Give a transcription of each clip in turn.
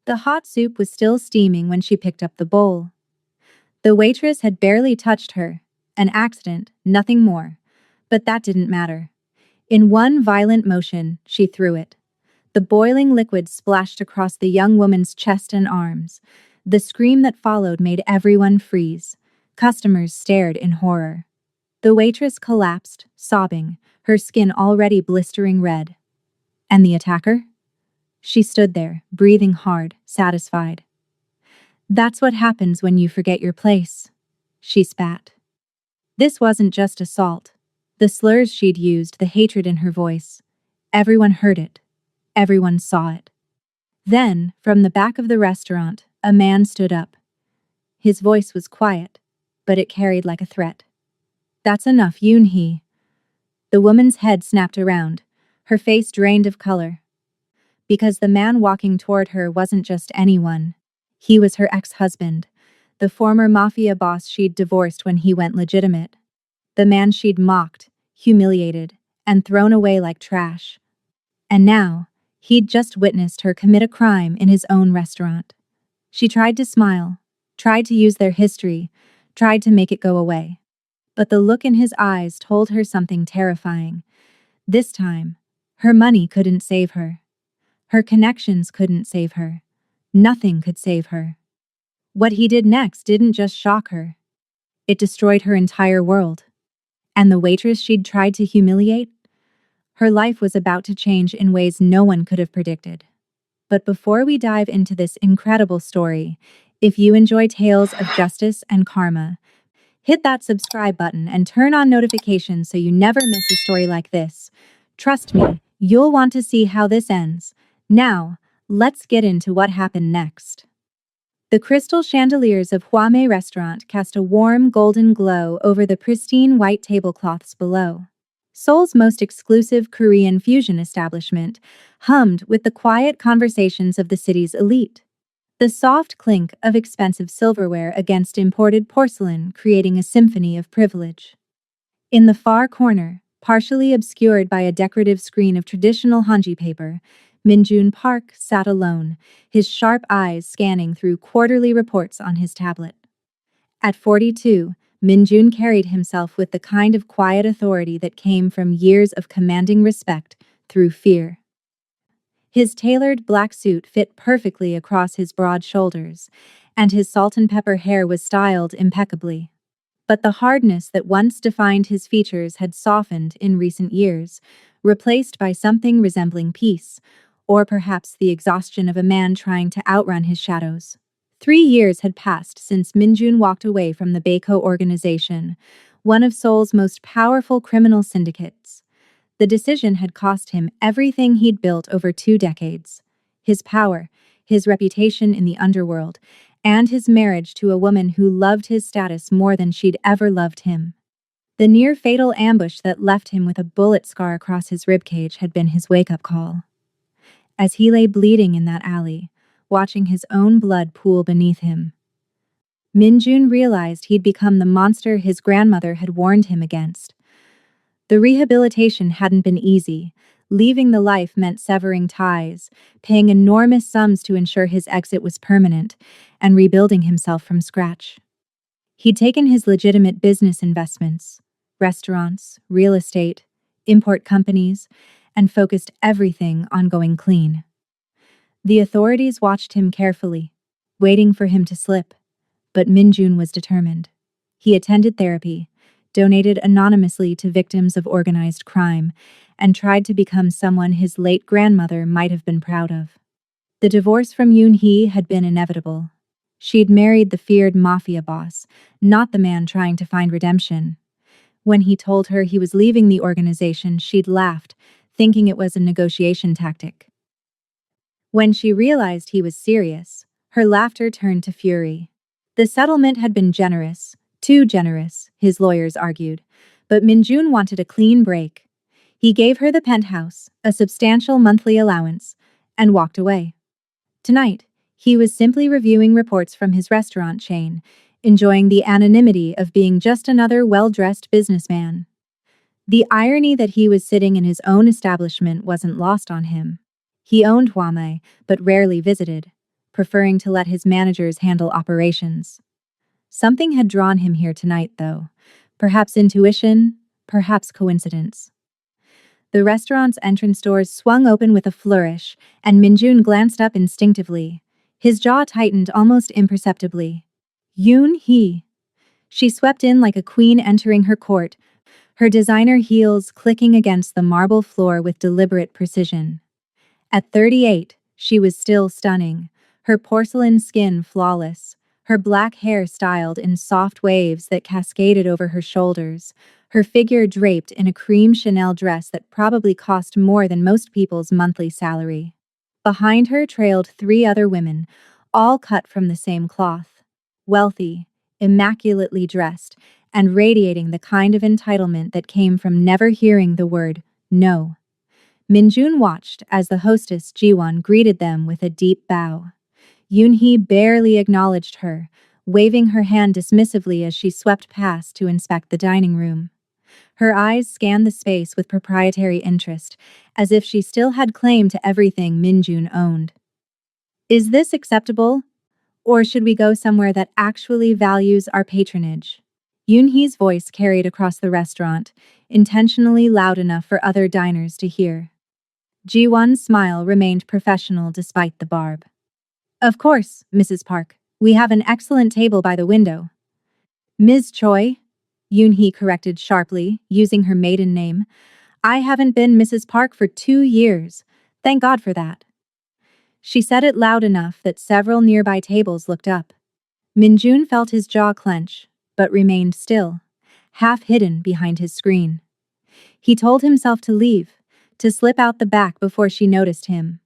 The hot soup was still steaming when she picked up the bowl. The waitress had barely touched her. An accident, nothing more. But that didn't matter. In one violent motion, she threw it. The boiling liquid splashed across the young woman's chest and arms. The scream that followed made everyone freeze. Customers stared in horror. The waitress collapsed, sobbing, her skin already blistering red. And the attacker? She stood there, breathing hard, satisfied. "That's what happens when you forget your place," she spat. This wasn't just assault. The slurs she'd used, the hatred in her voice. Everyone heard it. Everyone saw it. Then, from the back of the restaurant, a man stood up. His voice was quiet, but it carried like a threat. "That's enough, Yoon-hee." The woman's head snapped around, her face drained of color. Because the man walking toward her wasn't just anyone. He was her ex-husband, the former Mafia boss she'd divorced when he went legitimate. The man she'd mocked, humiliated, and thrown away like trash. And now, he'd just witnessed her commit a crime in his own restaurant. She tried to smile, tried to use their history, tried to make it go away. But the look in his eyes told her something terrifying. This time, her money couldn't save her. Her connections couldn't save her. Nothing could save her. What he did next didn't just shock her. It destroyed her entire world. And the waitress she'd tried to humiliate? Her life was about to change in ways no one could have predicted. But before we dive into this incredible story, if you enjoy tales of justice and karma, hit that subscribe button and turn on notifications so you never miss a story like this. Trust me, you'll want to see how this ends. Now, let's get into what happened next. The crystal chandeliers of Hwame Restaurant cast a warm golden glow over the pristine white tablecloths below. Seoul's most exclusive Korean fusion establishment hummed with the quiet conversations of the city's elite. The soft clink of expensive silverware against imported porcelain creating a symphony of privilege. In the far corner, partially obscured by a decorative screen of traditional hanji paper, Minjun Park sat alone, his sharp eyes scanning through quarterly reports on his tablet. At 42, Minjun carried himself with the kind of quiet authority that came from years of commanding respect through fear. His tailored black suit fit perfectly across his broad shoulders, and his salt and pepper hair was styled impeccably. But the hardness that once defined his features had softened in recent years, replaced by something resembling peace, or perhaps the exhaustion of a man trying to outrun his shadows. 3 years had passed since Minjun walked away from the Baeko organization, one of Seoul's most powerful criminal syndicates. The decision had cost him everything he'd built over 2 decades. His power, his reputation in the underworld, and his marriage to a woman who loved his status more than she'd ever loved him. The near-fatal ambush that left him with a bullet scar across his ribcage had been his wake-up call. As he lay bleeding in that alley, watching his own blood pool beneath him, Minjun realized he'd become the monster his grandmother had warned him against. The rehabilitation hadn't been easy. Leaving the life meant severing ties, paying enormous sums to ensure his exit was permanent, and rebuilding himself from scratch. He'd taken his legitimate business investments, restaurants, real estate, import companies, and focused everything on going clean. The authorities watched him carefully, waiting for him to slip, but Minjun was determined. He attended therapy, donated anonymously to victims of organized crime, and tried to become someone his late grandmother might have been proud of. The divorce from Yoon-hee had been inevitable. She'd married the feared Mafia boss, not the man trying to find redemption. When he told her he was leaving the organization, she'd laughed, thinking it was a negotiation tactic. When she realized he was serious, her laughter turned to fury. The settlement had been generous, too generous, his lawyers argued, but Minjun wanted a clean break. He gave her the penthouse, a substantial monthly allowance, and walked away. Tonight, he was simply reviewing reports from his restaurant chain, enjoying the anonymity of being just another well-dressed businessman. The irony that he was sitting in his own establishment wasn't lost on him. He owned Hwame, but rarely visited. preferring to let his managers handle operations. Something had drawn him here tonight, though. Perhaps intuition, perhaps coincidence. The restaurant's entrance doors swung open with a flourish, and Minjun glanced up instinctively. His jaw tightened almost imperceptibly. Yoon-hee. She swept in like a queen entering her court, her designer heels clicking against the marble floor with deliberate precision. At 38, she was still stunning, her porcelain skin flawless, her black hair styled in soft waves that cascaded over her shoulders, her figure draped in a cream Chanel dress that probably cost more than most people's monthly salary. Behind her trailed 3 other women, all cut from the same cloth. Wealthy, immaculately dressed, and radiating the kind of entitlement that came from never hearing the word no. Minjun watched as the hostess Jiwon greeted them with a deep bow. Yoonhee barely acknowledged her, waving her hand dismissively as she swept past to inspect the dining room. Her eyes scanned the space with proprietary interest, as if she still had claim to everything Minjun owned. Is this acceptable? Or should we go somewhere that actually values our patronage? Yoonhee's voice carried across the restaurant, intentionally loud enough for other diners to hear. Jiwon's smile remained professional despite the barb. Of course, Mrs. Park. We have an excellent table by the window. Ms. Choi? Yoonhee corrected sharply, using her maiden name. I haven't been Mrs. Park for 2 years. Thank God for that. She said it loud enough that several nearby tables looked up. Minjun felt his jaw clench, but remained still, half hidden behind his screen. He told himself to leave, to slip out the back before she noticed him.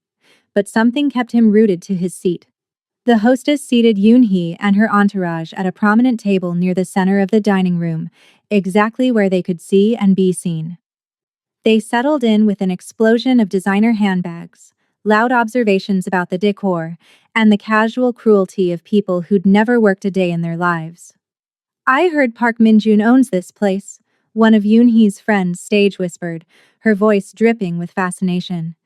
But something kept him rooted to his seat. The hostess seated Yoonhee and her entourage at a prominent table near the center of the dining room, exactly where they could see and be seen. They settled in with an explosion of designer handbags, loud observations about the decor, and the casual cruelty of people who'd never worked a day in their lives. I heard Park Minjun owns this place, one of Yoonhee's friends stage whispered, her voice dripping with fascination.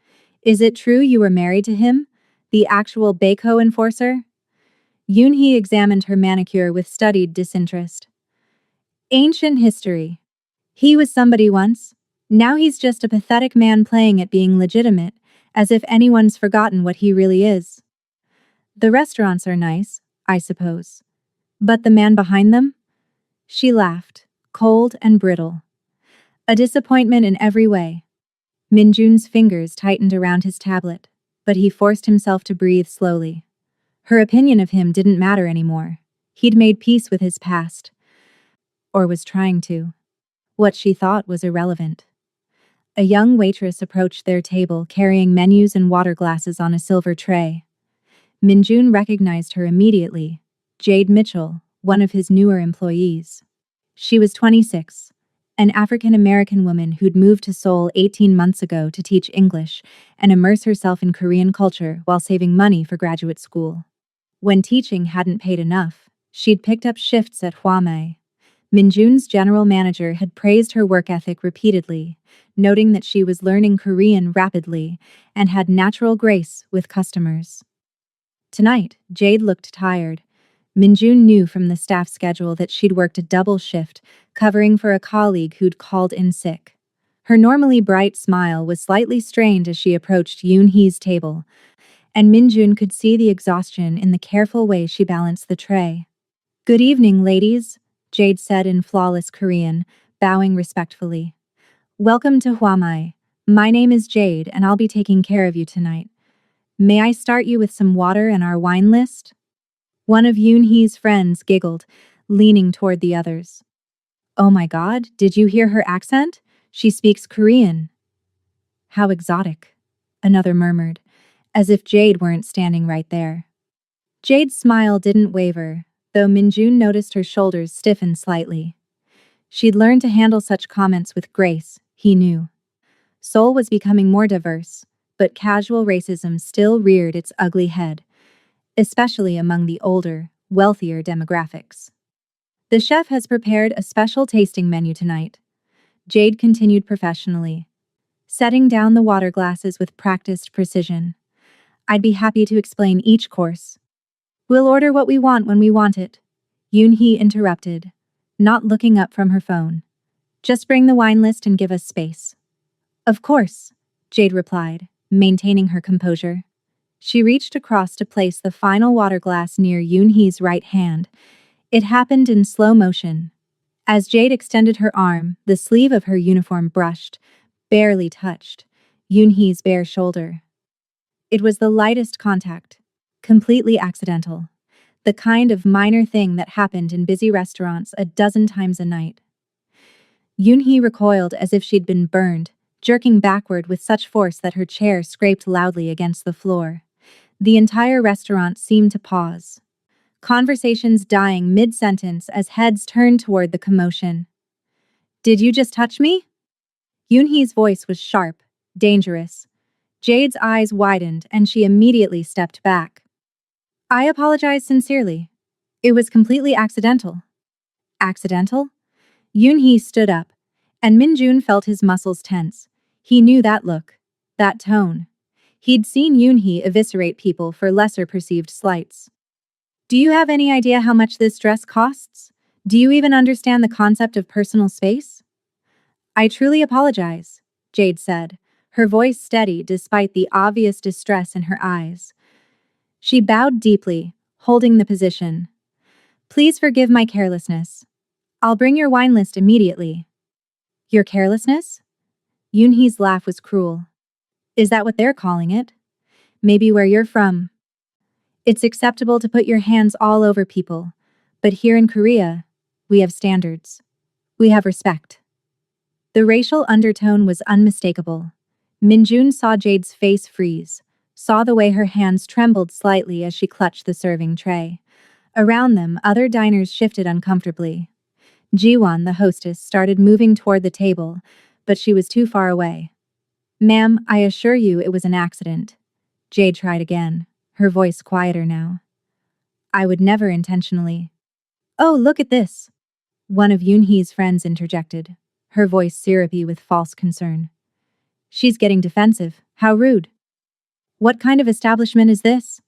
Is it true you were married to him? The actual Baeko enforcer? Yoonhee examined her manicure with studied disinterest. Ancient history. He was somebody once. Now he's just a pathetic man playing at being legitimate, as if anyone's forgotten what he really is. The restaurants are nice, I suppose. But the man behind them? She laughed, cold and brittle. A disappointment in every way. Minjun's fingers tightened around his tablet, but he forced himself to breathe slowly. Her opinion of him didn't matter anymore. He'd made peace with his past. Or was trying to. What she thought was irrelevant. A young waitress approached their table carrying menus and water glasses on a silver tray. Minjun recognized her immediately. Jade Mitchell, one of his newer employees. She was 26. An African-American woman who'd moved to Seoul 18 months ago to teach English and immerse herself in Korean culture while saving money for graduate school. When teaching hadn't paid enough, she'd picked up shifts at Hwamei. Minjun's general manager had praised her work ethic repeatedly, noting that she was learning Korean rapidly and had natural grace with customers. Tonight, Jade looked tired. Minjun knew from the staff schedule that she'd worked a double shift, covering for a colleague who'd called in sick. Her normally bright smile was slightly strained as she approached Yoonhee's table, and Minjun could see the exhaustion in the careful way she balanced the tray. Good evening, ladies, Jade said in flawless Korean, bowing respectfully. Welcome to Hwamei. My name is Jade, and I'll be taking care of you tonight. May I start you with some water and our wine list? One of Yoonhee's friends giggled, leaning toward the others. Oh my God, did you hear her accent? She speaks Korean. How exotic, another murmured, as if Jade weren't standing right there. Jade's smile didn't waver, though Minjun noticed her shoulders stiffen slightly. She'd learned to handle such comments with grace, he knew. Seoul was becoming more diverse, but casual racism still reared its ugly head, especially among the older, wealthier demographics. The chef has prepared a special tasting menu tonight, Jade continued professionally, setting down the water glasses with practiced precision. I'd be happy to explain each course. We'll order what we want when we want it. Yoon-hee interrupted, not looking up from her phone. Just bring the wine list and give us space. Of course, Jade replied, maintaining her composure. She reached across to place the final water glass near Yoon-hee's right hand. It happened in slow motion. As Jade extended her arm, the sleeve of her uniform brushed, barely touched, Yoon-hee's bare shoulder. It was the lightest contact, completely accidental. The kind of minor thing that happened in busy restaurants a dozen times a night. Yoon-hee recoiled as if she'd been burned, jerking backward with such force that her chair scraped loudly against the floor. The entire restaurant seemed to pause. Conversations dying mid-sentence as heads turned toward the commotion. Did you just touch me? Yoon-hee's voice was sharp, dangerous. Jade's eyes widened and she immediately stepped back. I apologize sincerely. It was completely accidental. Accidental? Yoon-hee stood up, and Min-jun felt his muscles tense. He knew that look, that tone. He'd seen Yoon-hee eviscerate people for lesser perceived slights. Do you have any idea how much this dress costs? Do you even understand the concept of personal space? I truly apologize, Jade said, her voice steady despite the obvious distress in her eyes. She bowed deeply, holding the position. Please forgive my carelessness. I'll bring your wine list immediately. Your carelessness? Yoon-hee's laugh was cruel. Is that what they're calling it? Maybe where you're from. It's acceptable to put your hands all over people, but here in Korea, we have standards. We have respect. The racial undertone was unmistakable. Min-jun saw Jade's face freeze, saw the way her hands trembled slightly as she clutched the serving tray. Around them, other diners shifted uncomfortably. Jiwon, the hostess, started moving toward the table, but she was too far away. Ma'am, I assure you it was an accident. Jade tried again, her voice quieter now. I would never intentionally. Oh, look at this. One of Yoon-hee's friends interjected, her voice syrupy with false concern. She's getting defensive. How rude. What kind of establishment is this?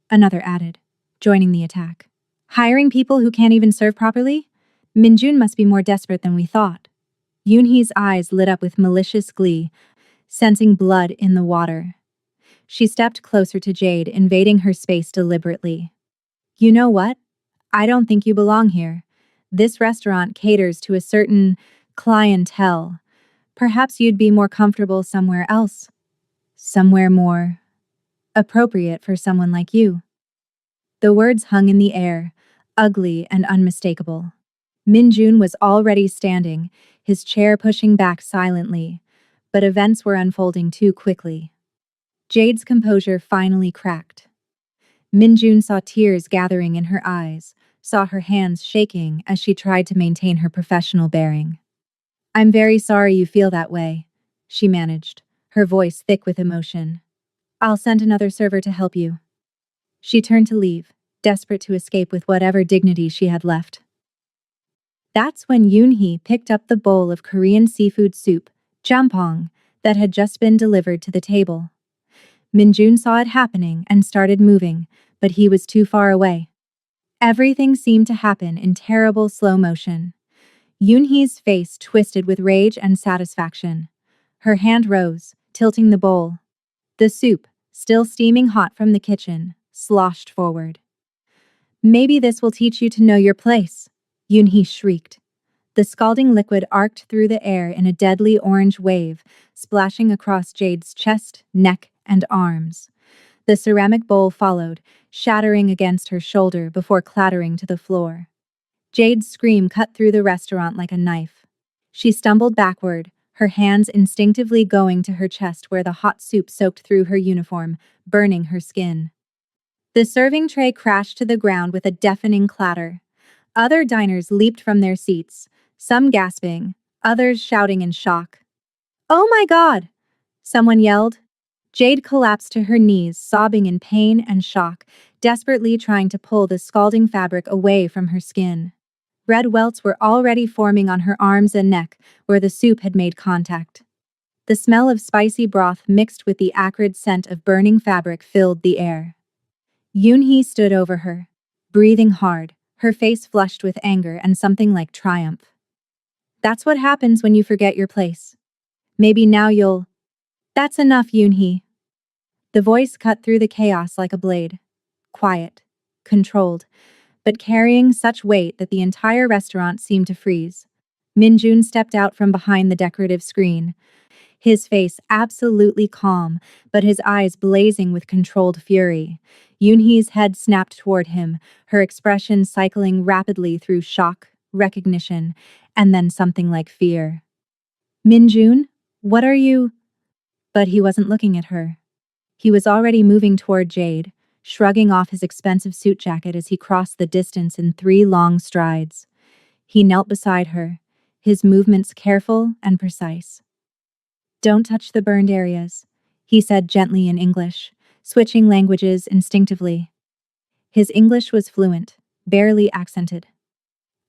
Another added, joining the attack. Hiring people who can't even serve properly? Min-jun must be more desperate than we thought. Yoon-hee's eyes lit up with malicious glee, sensing blood in the water. She stepped closer to Jade, invading her space deliberately. You know what? I don't think you belong here. This restaurant caters to a certain clientele. Perhaps you'd be more comfortable somewhere else. Somewhere more appropriate for someone like you. The words hung in the air, ugly and unmistakable. Min-jun was already standing, his chair pushing back silently, but events were unfolding too quickly. Jade's composure finally cracked. Min-jun saw tears gathering in her eyes, saw her hands shaking as she tried to maintain her professional bearing. I'm very sorry you feel that way, she managed, her voice thick with emotion. I'll send another server to help you. She turned to leave, desperate to escape with whatever dignity she had left. That's when Yoon-hee picked up the bowl of Korean seafood soup, jampong, that had just been delivered to the table. Min-jun saw it happening and started moving, but he was too far away. Everything seemed to happen in terrible slow motion. Yoon-hee's face twisted with rage and satisfaction. Her hand rose, tilting the bowl. The soup, still steaming hot from the kitchen, sloshed forward. Maybe this will teach you to know your place, Yoon-hee shrieked. The scalding liquid arced through the air in a deadly orange wave, splashing across Jade's chest, neck, and arms. The ceramic bowl followed, shattering against her shoulder before clattering to the floor. Jade's scream cut through the restaurant like a knife. She stumbled backward, her hands instinctively going to her chest where the hot soup soaked through her uniform, burning her skin. The serving tray crashed to the ground with a deafening clatter. Other diners leaped from their seats, some gasping, others shouting in shock. Oh my God! Someone yelled. Jade collapsed to her knees, sobbing in pain and shock, desperately trying to pull the scalding fabric away from her skin. Red welts were already forming on her arms and neck, where the soup had made contact. The smell of spicy broth mixed with the acrid scent of burning fabric filled the air. Yoon-hee stood over her, breathing hard, her face flushed with anger and something like triumph. That's what happens when you forget your place. Maybe now you'll... That's enough, Yoon-hee. The voice cut through the chaos like a blade. Quiet, controlled, but carrying such weight that the entire restaurant seemed to freeze. Min-jun stepped out from behind the decorative screen, his face absolutely calm, but his eyes blazing with controlled fury. Yoon-hee's head snapped toward him, her expression cycling rapidly through shock, recognition, and then something like fear. Min-jun, what are you? But he wasn't looking at her. He was already moving toward Jade, shrugging off his expensive suit jacket as he crossed the distance in 3 long strides. He knelt beside her, his movements careful and precise. Don't touch the burned areas, he said gently in English, switching languages instinctively. His English was fluent, barely accented.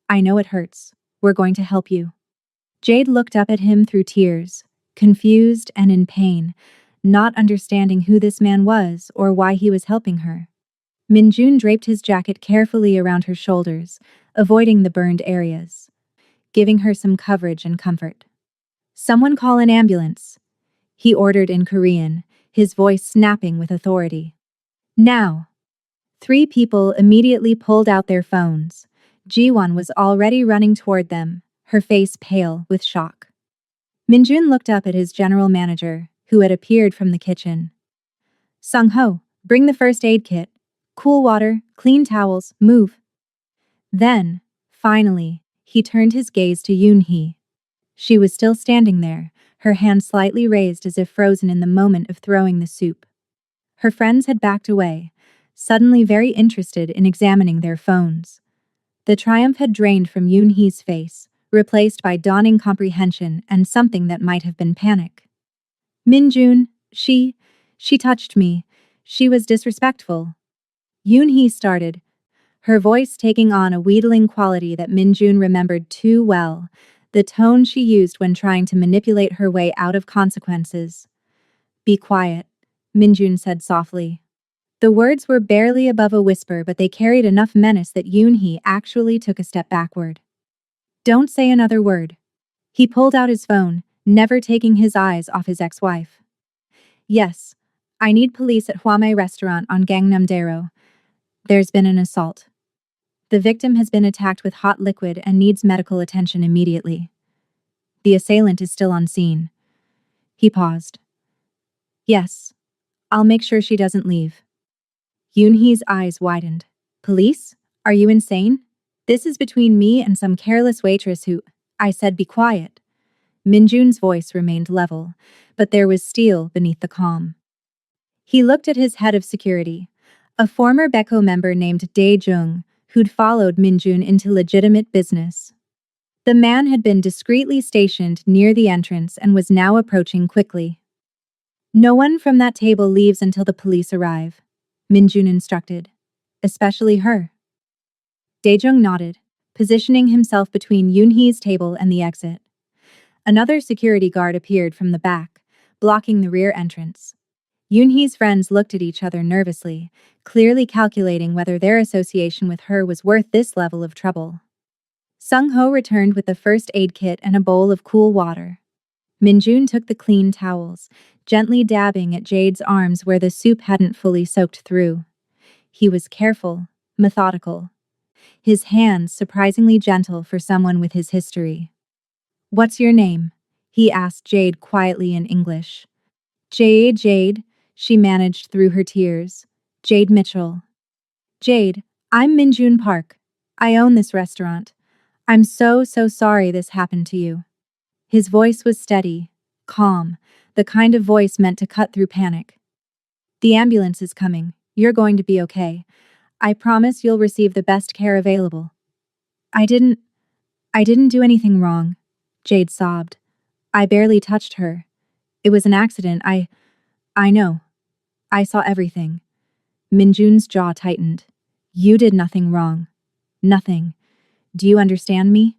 I know it hurts. We're going to help you. Jade looked up at him through tears, confused and in pain, not understanding who this man was or why he was helping her. Min-jun draped his jacket carefully around her shoulders, avoiding the burned areas, giving her some coverage and comfort. Someone call an ambulance, he ordered in Korean, his voice snapping with authority. Now. 3 people immediately pulled out their phones. Ji-won was already running toward them, her face pale with shock. Min-jun looked up at his general manager, who had appeared from the kitchen. Sung-ho, bring the first aid kit. Cool water, clean towels, move. Then, finally, he turned his gaze to Yoon-hee. She was still standing there, her hand slightly raised as if frozen in the moment of throwing the soup. Her friends had backed away, suddenly very interested in examining their phones. The triumph had drained from Yoon-hee's face, replaced by dawning comprehension and something that might have been panic. Min-jun, she touched me. She was disrespectful. Yoon-hee started, her voice taking on a wheedling quality that Min-jun remembered too well, the tone she used when trying to manipulate her way out of consequences. Be quiet, Min-jun said softly. The words were barely above a whisper, but they carried enough menace that Yoon-hee actually took a step backward. Don't say another word. He pulled out his phone, never taking his eyes off his ex-wife. Yes, I need police at Hwame restaurant on Gangnam-daero. There's been an assault. The victim has been attacked with hot liquid and needs medical attention immediately. The assailant is still on scene. He paused. Yes, I'll make sure she doesn't leave. Yoon-hee's eyes widened. Police? Are you insane? This is between me and some careless waitress who... I said be quiet. Min-jun's voice remained level, but there was steel beneath the calm. He looked at his head of security, a former Beko member named Dae-jung, who'd followed Min-jun into legitimate business. The man had been discreetly stationed near the entrance and was now approaching quickly. No one from that table leaves until the police arrive, Min-jun instructed. Especially her. Dae-jung nodded, positioning himself between Yoon-hee's table and the exit. Another security guard appeared from the back, blocking the rear entrance. Yoon-hee's friends looked at each other nervously, clearly calculating whether their association with her was worth this level of trouble. Sung-ho returned with the first aid kit and a bowl of cool water. Min-jun took the clean towels, gently dabbing at Jade's arms where the soup hadn't fully soaked through. He was careful, methodical. His hands surprisingly gentle for someone with his history. What's your name? He asked Jade quietly in English. Jade, she managed through her tears. Jade Mitchell. Jade, I'm Min-jun Park. I own this restaurant. I'm so sorry this happened to you. His voice was steady, calm, the kind of voice meant to cut through panic. The ambulance is coming. You're going to be okay. I promise you'll receive the best care available. I didn't do anything wrong, Jade sobbed. I barely touched her. It was an accident. I know. I saw everything. Min-jun's jaw tightened. You did nothing wrong. Nothing. Do you understand me?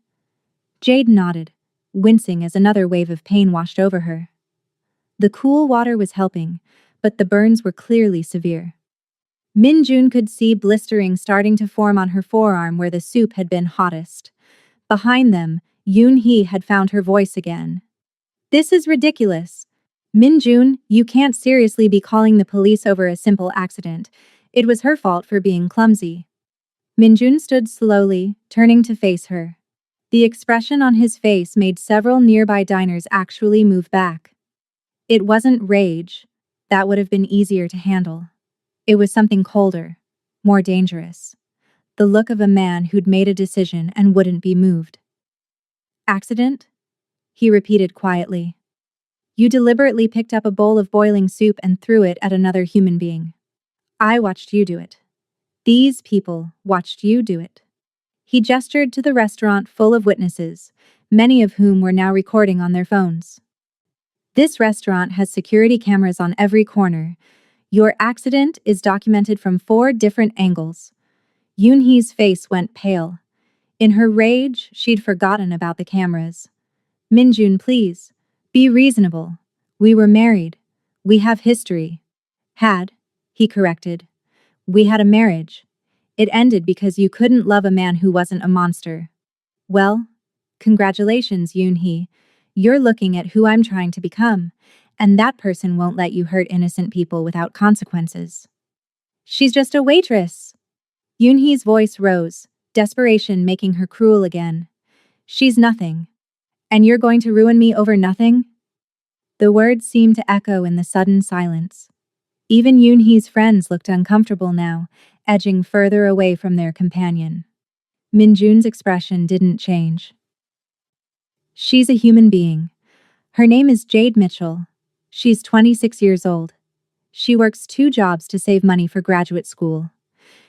Jade nodded, wincing as another wave of pain washed over her. The cool water was helping, but the burns were clearly severe. Min-jun could see blistering starting to form on her forearm where the soup had been hottest. Behind them, Yoon-hee had found her voice again. This is ridiculous. Min-jun, you can't seriously be calling the police over a simple accident. It was her fault for being clumsy. Min-jun stood slowly, turning to face her. The expression on his face made several nearby diners actually move back. It wasn't rage. That would have been easier to handle. It was something colder, more dangerous. The look of a man who'd made a decision and wouldn't be moved. Accident? He repeated quietly. You deliberately picked up a bowl of boiling soup and threw it at another human being. I watched you do it. These people watched you do it. He gestured to the restaurant full of witnesses, many of whom were now recording on their phones. This restaurant has security cameras on every corner. Your accident is documented from 4 different angles. Yoon-hee's face went pale. In her rage, she'd forgotten about the cameras. Min-jun, please. Be reasonable. We were married. We have history. Had, he corrected. We had a marriage. It ended because you couldn't love a man who wasn't a monster. Well, congratulations, Yoon-hee. You're looking at who I'm trying to become, and that person won't let you hurt innocent people without consequences. She's just a waitress. Yoon-hee's voice rose, desperation making her cruel again. She's nothing. And you're going to ruin me over nothing? The words seemed to echo in the sudden silence. Even Yoon-hee's friends looked uncomfortable now, edging further away from their companion. Min-jun's expression didn't change. She's a human being. Her name is Jade Mitchell. She's 26 years old. She works 2 jobs to save money for graduate school.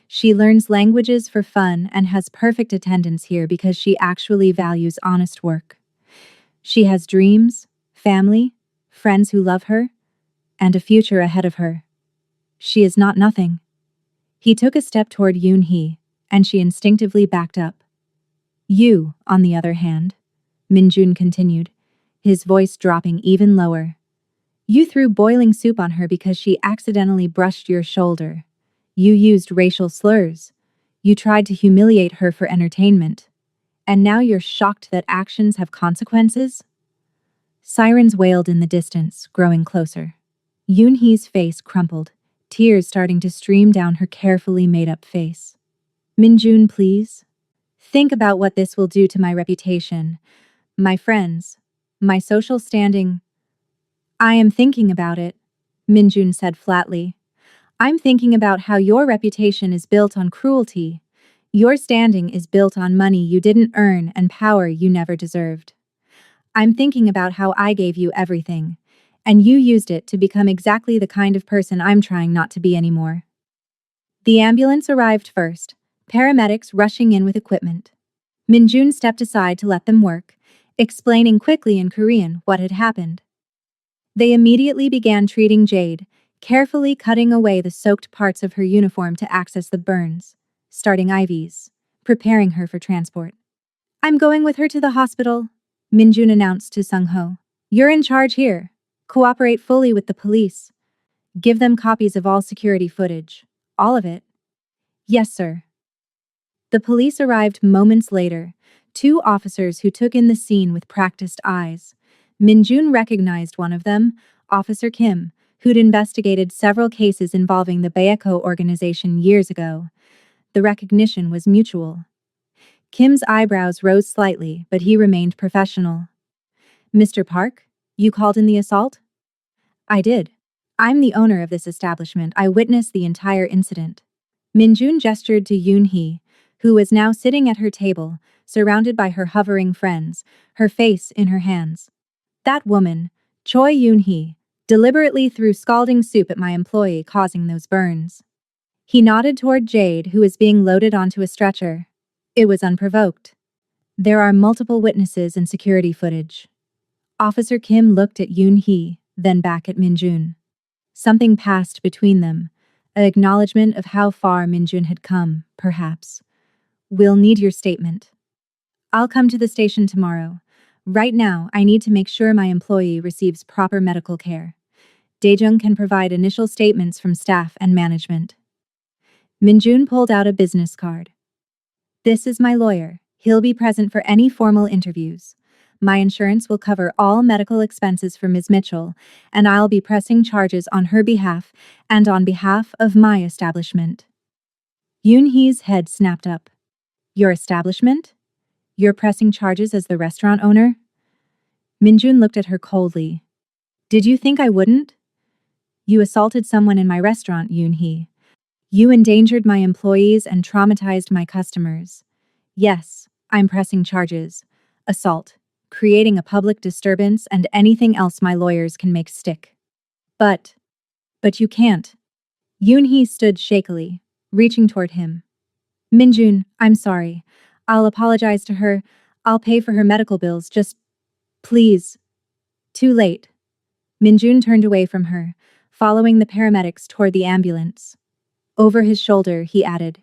She learns languages for fun and has perfect attendance here because she actually values honest work. She has dreams, family, friends who love her, and a future ahead of her. She is not nothing. He took a step toward Yoon-hee, and she instinctively backed up. You, on the other hand, Min-jun continued, his voice dropping even lower. You threw boiling soup on her because she accidentally brushed your shoulder. You used racial slurs. You tried to humiliate her for entertainment. And now you're shocked that actions have consequences? Sirens wailed in the distance, growing closer. Yoon-hee's face crumpled, tears starting to stream down her carefully made-up face. Min-jun, please. Think about what this will do to my reputation, my friends, my social standing. I am thinking about it, Min-jun said flatly. I'm thinking about how your reputation is built on cruelty. Your standing is built on money you didn't earn and power you never deserved. I'm thinking about how I gave you everything, and you used it to become exactly the kind of person I'm trying not to be anymore. The ambulance arrived first, paramedics rushing in with equipment. Min-jun stepped aside to let them work, explaining quickly in Korean what had happened. They immediately began treating Jade, carefully cutting away the soaked parts of her uniform to access the burns, starting IVs, preparing her for transport. I'm going with her to the hospital, Min-jun announced to Sung-ho. You're in charge here. Cooperate fully with the police. Give them copies of all security footage. All of it. Yes, sir. The police arrived moments later, 2 officers who took in the scene with practiced eyes. Min-jun recognized one of them, Officer Kim, who'd investigated several cases involving the Baeko organization years ago. The recognition was mutual. Kim's eyebrows rose slightly, but he remained professional. Mr. Park, you called in the assault? I did. I'm the owner of this establishment. I witnessed the entire incident. Min-jun gestured to Yoon-hee, who was now sitting at her table, surrounded by her hovering friends, her face in her hands. That woman, Choi Yoon-hee, deliberately threw scalding soup at my employee, causing those burns. He nodded toward Jade, who was being loaded onto a stretcher. It was unprovoked. There are multiple witnesses and security footage. Officer Kim looked at Yoon-hee, then back at Min-jun. Something passed between them, an acknowledgement of how far Min-jun had come, perhaps. We'll need your statement. I'll come to the station tomorrow. Right now, I need to make sure my employee receives proper medical care. Daejung can provide initial statements from staff and management. Minjun pulled out a business card. This is my lawyer. He'll be present for any formal interviews. My insurance will cover all medical expenses for Ms. Mitchell, and I'll be pressing charges on her behalf and on behalf of my establishment. Yoon-hee's head snapped up. Your establishment? You're pressing charges as the restaurant owner? Minjun looked at her coldly. Did you think I wouldn't? You assaulted someone in my restaurant, Yoon-hee. You endangered my employees and traumatized my customers. Yes, I'm pressing charges. Assault, creating a public disturbance, and anything else my lawyers can make stick. But you can't. Yoon-hee stood shakily, reaching toward him. Minjun, I'm sorry. I'll apologize to her. I'll pay for her medical bills, just please. Too late. Minjun turned away from her, following the paramedics toward the ambulance. Over his shoulder, he added,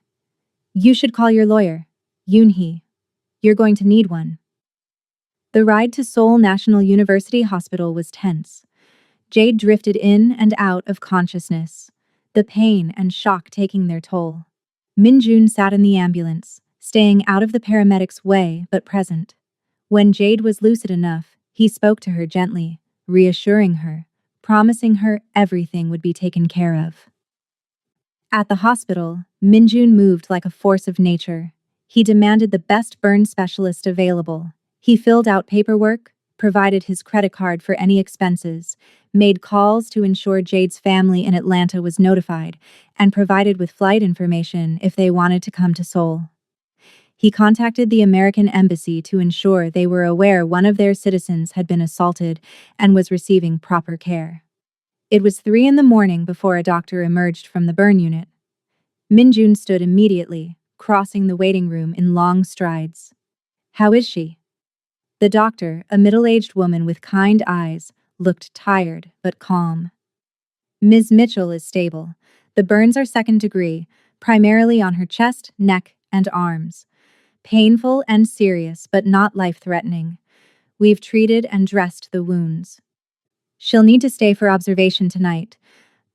You should call your lawyer, Yoon-hee. You're going to need one. The ride to Seoul National University Hospital was tense. Jade drifted in and out of consciousness, the pain and shock taking their toll. Minjun sat in the ambulance, staying out of the paramedics' way but present. When Jade was lucid enough, he spoke to her gently, reassuring her, promising her everything would be taken care of. At the hospital, Minjun moved like a force of nature. He demanded the best burn specialist available. He filled out paperwork, provided his credit card for any expenses, made calls to ensure Jade's family in Atlanta was notified, and provided with flight information if they wanted to come to Seoul. He contacted the American embassy to ensure they were aware one of their citizens had been assaulted and was receiving proper care. It was 3 a.m. before a doctor emerged from the burn unit. Minjun stood immediately, crossing the waiting room in long strides. How is she? The doctor, a middle-aged woman with kind eyes, looked tired but calm. Ms. Mitchell is stable. The burns are second degree, primarily on her chest, neck, and arms. Painful and serious but not life-threatening. We've treated and dressed the wounds. She'll need to stay for observation tonight,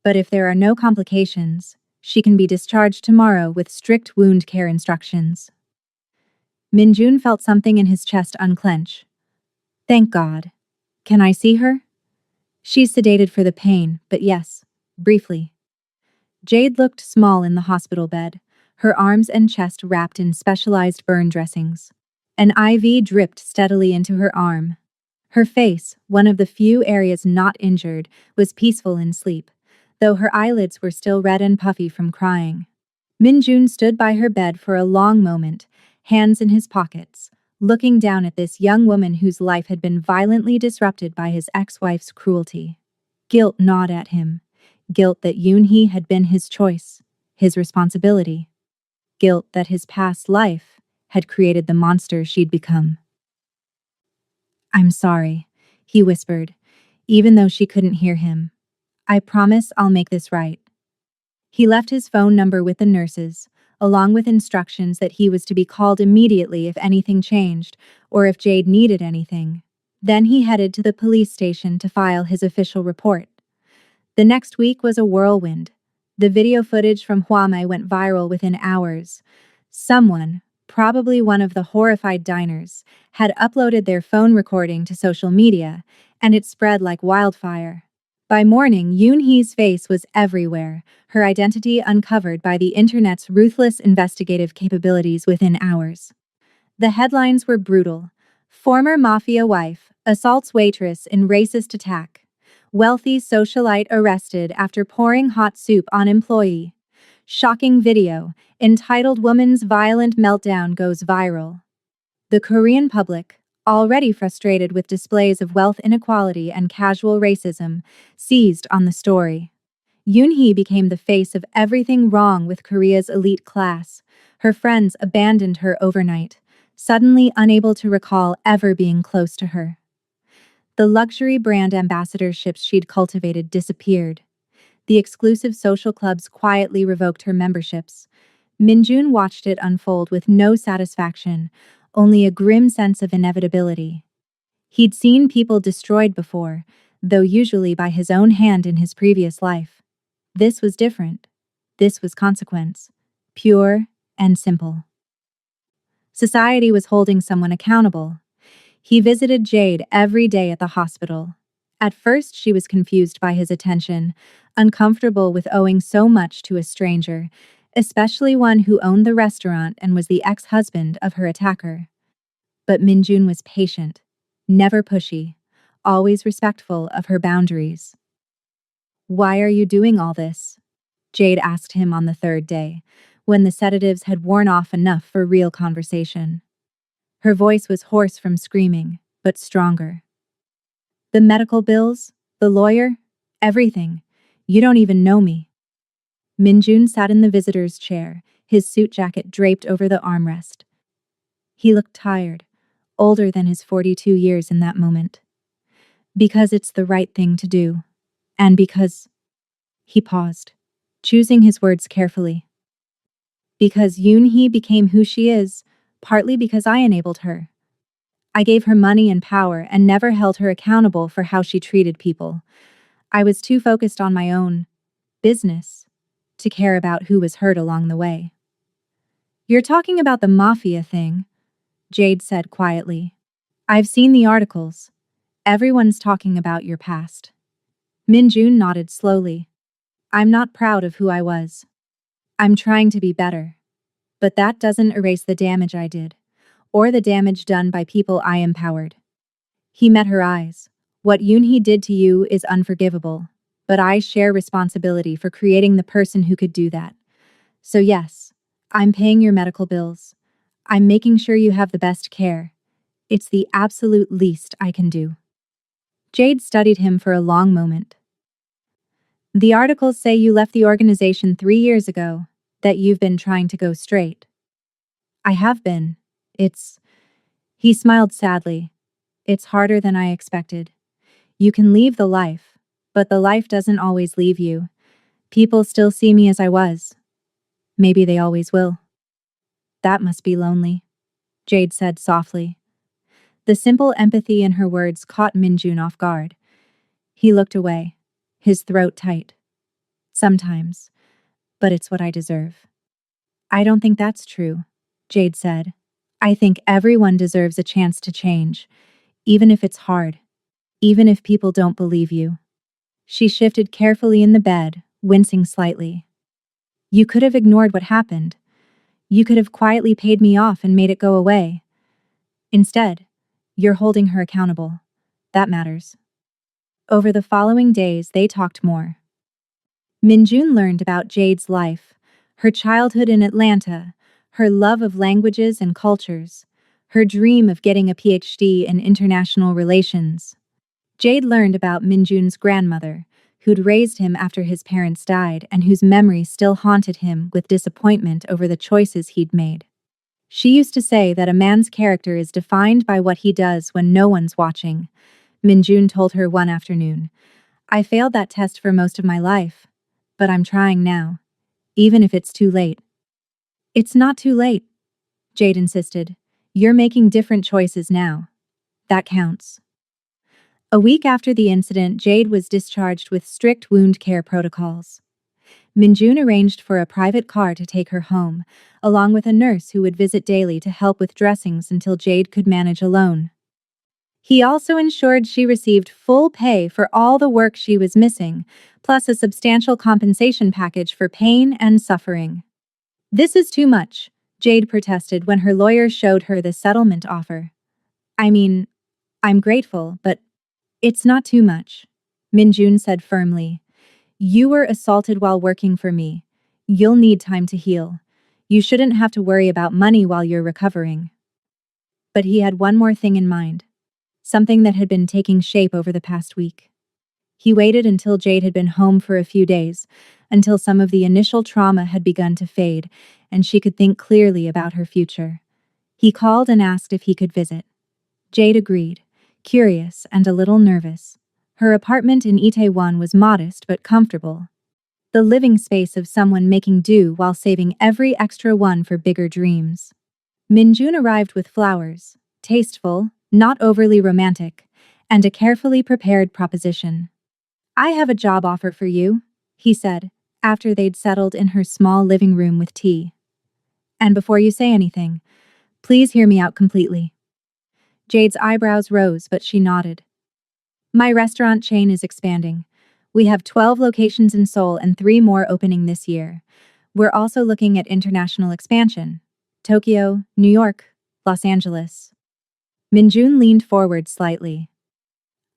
but if there are no complications, she can be discharged tomorrow with strict wound care instructions. Minjun felt something in his chest unclench. Thank God. Can I see her? She's sedated for the pain, but yes, briefly. Jade looked small in the hospital bed, her arms and chest wrapped in specialized burn dressings. An IV dripped steadily into her arm. Her face, one of the few areas not injured, was peaceful in sleep, though her eyelids were still red and puffy from crying. Minjun stood by her bed for a long moment, hands in his pockets, looking down at this young woman whose life had been violently disrupted by his ex-wife's cruelty. Guilt gnawed at him. Guilt that Yoon-hee had been his choice, his responsibility. Guilt that his past life had created the monster she'd become. I'm sorry, he whispered, even though she couldn't hear him. I promise I'll make this right. He left his phone number with the nurses, along with instructions that he was to be called immediately if anything changed, or if Jade needed anything. Then he headed to the police station to file his official report. The next week was a whirlwind. The video footage from Hwamei went viral within hours. Someone, probably one of the horrified diners, had uploaded their phone recording to social media, and it spread like wildfire. By morning, Yoon-hee's face was everywhere, her identity uncovered by the internet's ruthless investigative capabilities within hours. The headlines were brutal. Former Mafia wife assaults waitress in racist attack. Wealthy socialite arrested after pouring hot soup on employee. Shocking video, entitled Woman's Violent Meltdown Goes Viral. The Korean public, already frustrated with displays of wealth inequality and casual racism, seized on the story. Yoon-hee became the face of everything wrong with Korea's elite class. Her friends abandoned her overnight, suddenly unable to recall ever being close to her. The luxury brand ambassadorships she'd cultivated disappeared. The exclusive social clubs quietly revoked her memberships. Minjun watched it unfold with no satisfaction, only a grim sense of inevitability. He'd seen people destroyed before, though usually by his own hand in his previous life. This was different. This was consequence. Pure and simple. Society was holding someone accountable. He visited Jade every day at the hospital. At first, she was confused by his attention, uncomfortable with owing so much to a stranger, especially one who owned the restaurant and was the ex-husband of her attacker. But Minjun was patient, never pushy, always respectful of her boundaries. "Why are you doing all this?" Jade asked him on the third day, when the sedatives had worn off enough for real conversation. Her voice was hoarse from screaming, but stronger. "The medical bills, the lawyer, everything. You don't even know me." Minjun sat in the visitor's chair, his suit jacket draped over the armrest. He looked tired, older than his 42 years in that moment. "Because it's the right thing to do. And because—" He paused, choosing his words carefully. "Because Yoon-hee became who she is, partly because I enabled her. I gave her money and power and never held her accountable for how she treated people. I was too focused on my own business to care about who was hurt along the way." "You're talking about the Mafia thing," Jade said quietly. "I've seen the articles. Everyone's talking about your past." Minjun nodded slowly. "I'm not proud of who I was. I'm trying to be better. But that doesn't erase the damage I did, or the damage done by people I empowered." He met her eyes. "What Yoon-hee did to you is unforgivable, but I share responsibility for creating the person who could do that. So yes, I'm paying your medical bills. I'm making sure you have the best care. It's the absolute least I can do." Jade studied him for a long moment. "The articles say you left the organization 3 years ago, that you've been trying to go straight." "I have been. It's—" He smiled sadly. "It's harder than I expected. You can leave the life, but the life doesn't always leave you. People still see me as I was. Maybe they always will." "That must be lonely," Jade said softly. The simple empathy in her words caught Minjun off guard. He looked away, his throat tight. "Sometimes. But it's what I deserve." "I don't think that's true," Jade said. "I think everyone deserves a chance to change, even if it's hard, even if people don't believe you." She shifted carefully in the bed, wincing slightly. "You could have ignored what happened. You could have quietly paid me off and made it go away. Instead, you're holding her accountable. That matters." Over the following days, they talked more. Minjun learned about Jade's life, her childhood in Atlanta, her love of languages and cultures, her dream of getting a PhD in international relations. Jade learned about Minjun's grandmother, who'd raised him after his parents died and whose memory still haunted him with disappointment over the choices he'd made. She used to say that a man's character is defined by what he does when no one's watching. Minjun told her one afternoon, "I failed that test for most of my life, but I'm trying now, even if it's too late." "It's not too late," Jade insisted. "You're making different choices now. That counts." A week after the incident, Jade was discharged with strict wound care protocols. Minjun arranged for a private car to take her home, along with a nurse who would visit daily to help with dressings until Jade could manage alone. He also ensured she received full pay for all the work she was missing, plus a substantial compensation package for pain and suffering. "This is too much," Jade protested when her lawyer showed her the settlement offer. "I mean, I'm grateful, but it's not too much," Minjun said firmly. "You were assaulted while working for me. You'll need time to heal. You shouldn't have to worry about money while you're recovering." But he had one more thing in mind. Something that had been taking shape over the past week. He waited until Jade had been home for a few days, until some of the initial trauma had begun to fade, and she could think clearly about her future. He called and asked if he could visit. Jade agreed, curious and a little nervous. Her apartment in Itaewon was modest but comfortable. The living space of someone making do while saving every extra one for bigger dreams. Minjun arrived with flowers, tasteful, not overly romantic, and a carefully prepared proposition. "I have a job offer for you," he said, after they'd settled in her small living room with tea. "And before you say anything, please hear me out completely." Jade's eyebrows rose, but she nodded. "My restaurant chain is expanding. We have 12 locations in Seoul and 3 more opening this year. We're also looking at international expansion: Tokyo, New York, Los Angeles." Minjun leaned forward slightly.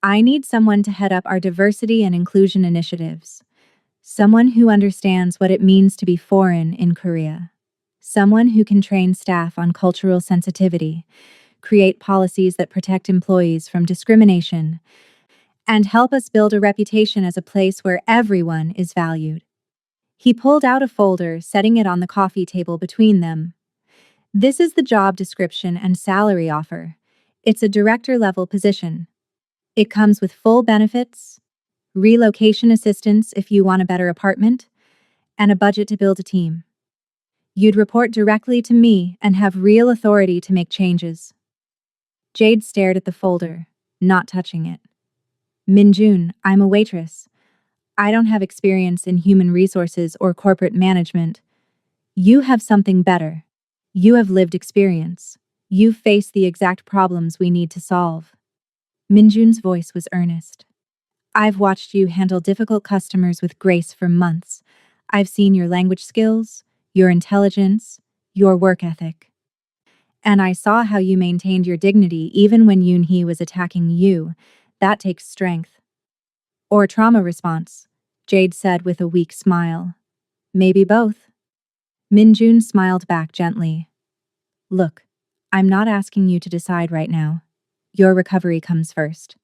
"I need someone to head up our diversity and inclusion initiatives. Someone who understands what it means to be foreign in Korea. Someone who can train staff on cultural sensitivity, create policies that protect employees from discrimination, and help us build a reputation as a place where everyone is valued." He pulled out a folder, setting it on the coffee table between them. "This is the job description and salary offer. It's a director-level position. It comes with full benefits, relocation assistance if you want a better apartment, and a budget to build a team. You'd report directly to me and have real authority to make changes." Jade stared at the folder, not touching it. "Minjun, I'm a waitress. I don't have experience in human resources or corporate management. You have something better. You have lived experience. You've faced the exact problems we need to solve." Minjun's voice was earnest. "I've watched you handle difficult customers with grace for months. I've seen your language skills, your intelligence, your work ethic. And I saw how you maintained your dignity even when Yoon-hee was attacking you. That takes strength." "Or trauma response," Jade said with a weak smile. "Maybe both." Minjun smiled back gently. "Look, I'm not asking you to decide right now. Your recovery comes first.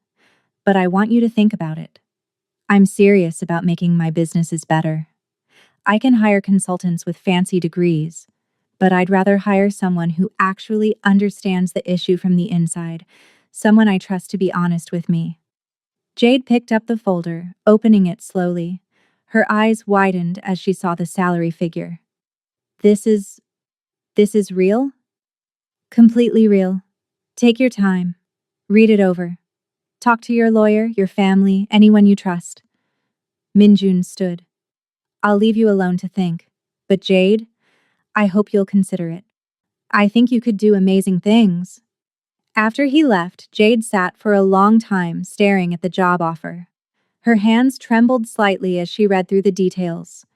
But I want you to think about it. I'm serious about making my businesses better. I can hire consultants with fancy degrees, but I'd rather hire someone who actually understands the issue from the inside, someone I trust to be honest with me." Jade picked up the folder, opening it slowly. Her eyes widened as she saw the salary figure. This is real?" "Completely real. Take your time. Read it over. Talk to your lawyer, your family, anyone you trust." Minjun stood. "I'll leave you alone to think. But Jade, I hope you'll consider it. I think you could do amazing things." After he left, Jade sat for a long time staring at the job offer. Her hands trembled slightly as she read through the details.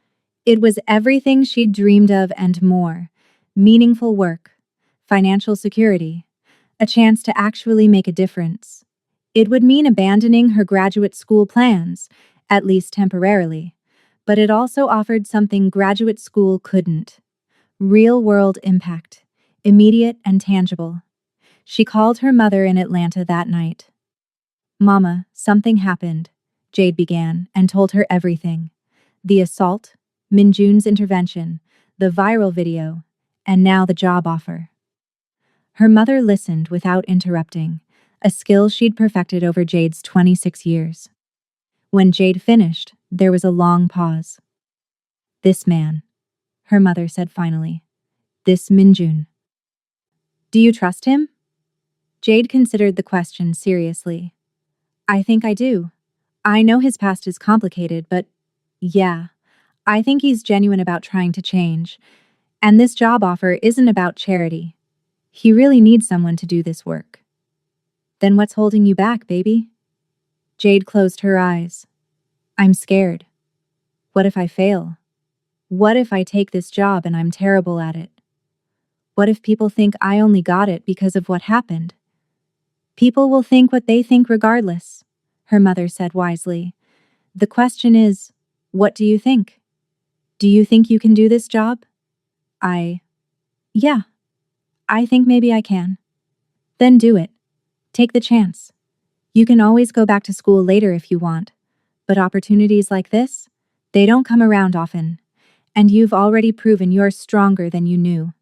It was everything she'd dreamed of and more: meaningful work, financial security, a chance to actually make a difference. It would mean abandoning her graduate school plans, at least temporarily, but it also offered something graduate school couldn't: real-world impact, immediate and tangible. She called her mother in Atlanta that night. "Mama, something happened," Jade began, and told her everything. The assault, Minjun's intervention, the viral video, and now the job offer. Her mother listened without interrupting, a skill she'd perfected over Jade's 26 years. When Jade finished, there was a long pause. "This man," her mother said finally. "This Minjun. Do you trust him?" Jade considered the question seriously. "I think I do. I know his past is complicated, but yeah, I think he's genuine about trying to change. And this job offer isn't about charity. He really needs someone to do this work." "Then what's holding you back, baby?" Jade closed her eyes. "I'm scared. What if I fail? What if I take this job and I'm terrible at it? What if people think I only got it because of what happened?" "People will think what they think regardless," her mother said wisely. "The question is, what do you think? Do you think you can do this job?" Yeah, I think maybe I can." "Then do it. Take the chance. You can always go back to school later if you want. But opportunities like this, they don't come around often. And you've already proven you're stronger than you knew.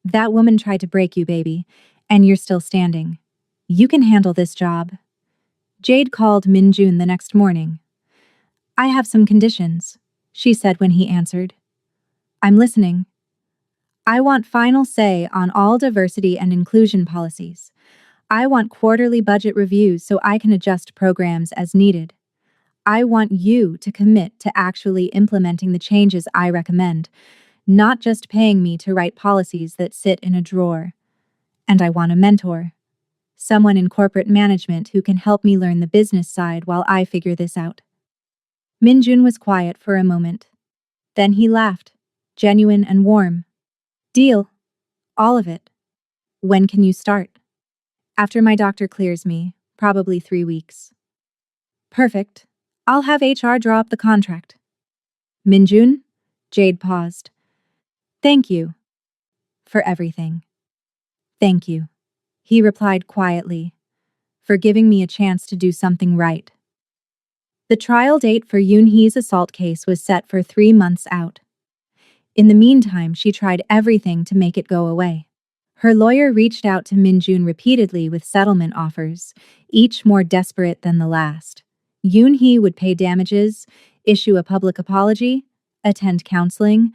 That woman tried to break you, baby, and you're still standing. You can handle this job." Jade called Minjun the next morning. "I have some conditions," she said when he answered. "I'm listening." "I want final say on all diversity and inclusion policies. I want quarterly budget reviews so I can adjust programs as needed. I want you to commit to actually implementing the changes I recommend, not just paying me to write policies that sit in a drawer. And I want a mentor. Someone in corporate management who can help me learn the business side while I figure this out. Minjun was quiet for a moment. Then he laughed, genuine and warm. Deal. All of it. When can you start? After my doctor clears me, probably 3 weeks. Perfect. I'll have HR draw up the contract. Minjun? Jade paused. Thank you. For everything. Thank you. He replied quietly. For giving me a chance to do something right. The trial date for Yoonhee's assault case was set for 3 months out. In the meantime, she tried everything to make it go away. Her lawyer reached out to Minjun repeatedly with settlement offers, each more desperate than the last. Yoonhee would pay damages, issue a public apology, attend counseling,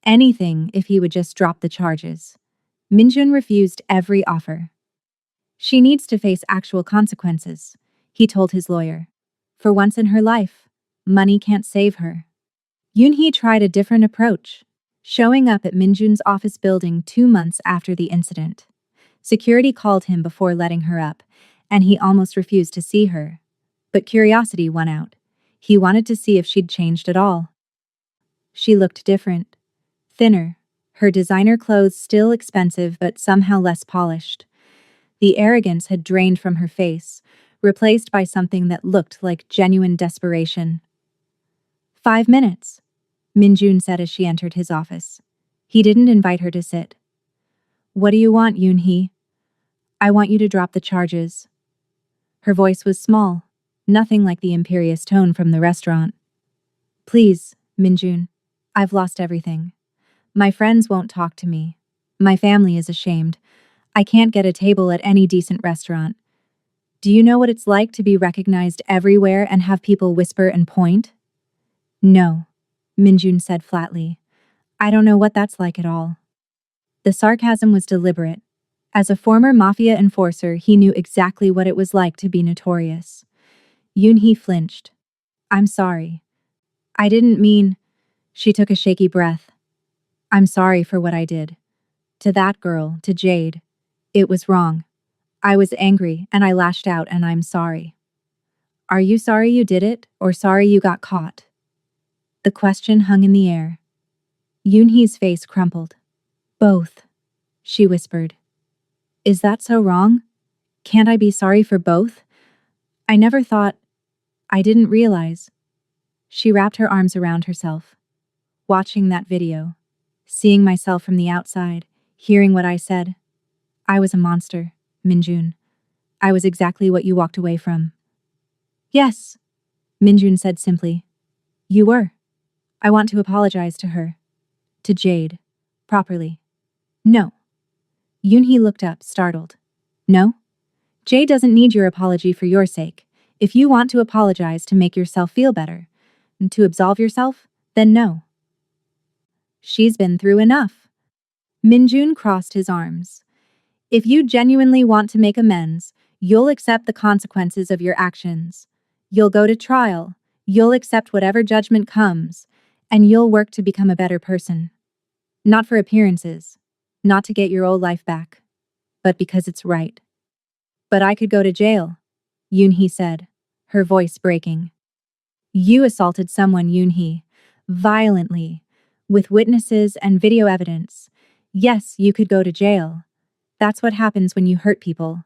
anything if he would just drop the charges. Minjun refused every offer. She needs to face actual consequences, he told his lawyer. For once in her life, money can't save her. Yoonhee tried a different approach, showing up at Minjun's office building 2 months after the incident. Security called him before letting her up, and he almost refused to see her. But curiosity won out. He wanted to see if she'd changed at all. She looked different. Thinner, her designer clothes still expensive but somehow less polished. The arrogance had drained from her face, replaced by something that looked like genuine desperation. 5 minutes, Minjun said as she entered his office. He didn't invite her to sit. What do you want, Yoonhee? I want you to drop the charges. Her voice was small, nothing like the imperious tone from the restaurant. Please, Minjun. I've lost everything. My friends won't talk to me. My family is ashamed. I can't get a table at any decent restaurant. Do you know what it's like to be recognized everywhere and have people whisper and point? No, Minjun said flatly. I don't know what that's like at all. The sarcasm was deliberate. As a former Mafia enforcer, he knew exactly what it was like to be notorious. Yoonhee flinched. I'm sorry. I didn't mean... She took a shaky breath. I'm sorry for what I did. To that girl, to Jade. It was wrong. I was angry and I lashed out and I'm sorry. Are you sorry you did it or sorry you got caught? The question hung in the air. Yoonhee's face crumpled. Both, she whispered. Is that so wrong? Can't I be sorry for both? I never thought... I didn't realize. She wrapped her arms around herself. Watching that video, seeing myself from the outside, hearing what I said. I was a monster, Minjun. I was exactly what you walked away from. Yes, Minjun said simply. You were. I want to apologize to her. To Jade. Properly. No. Yoonhee looked up, startled. No? Jade doesn't need your apology for your sake. If you want to apologize to make yourself feel better, and to absolve yourself, then no. She's been through enough. Minjun crossed his arms. If you genuinely want to make amends, you'll accept the consequences of your actions. You'll go to trial, you'll accept whatever judgment comes, and you'll work to become a better person. Not for appearances, not to get your old life back, but because it's right. But I could go to jail, Yoonhee said, her voice breaking. You assaulted someone, Yoonhee, violently, with witnesses and video evidence. Yes, you could go to jail. That's what happens when you hurt people.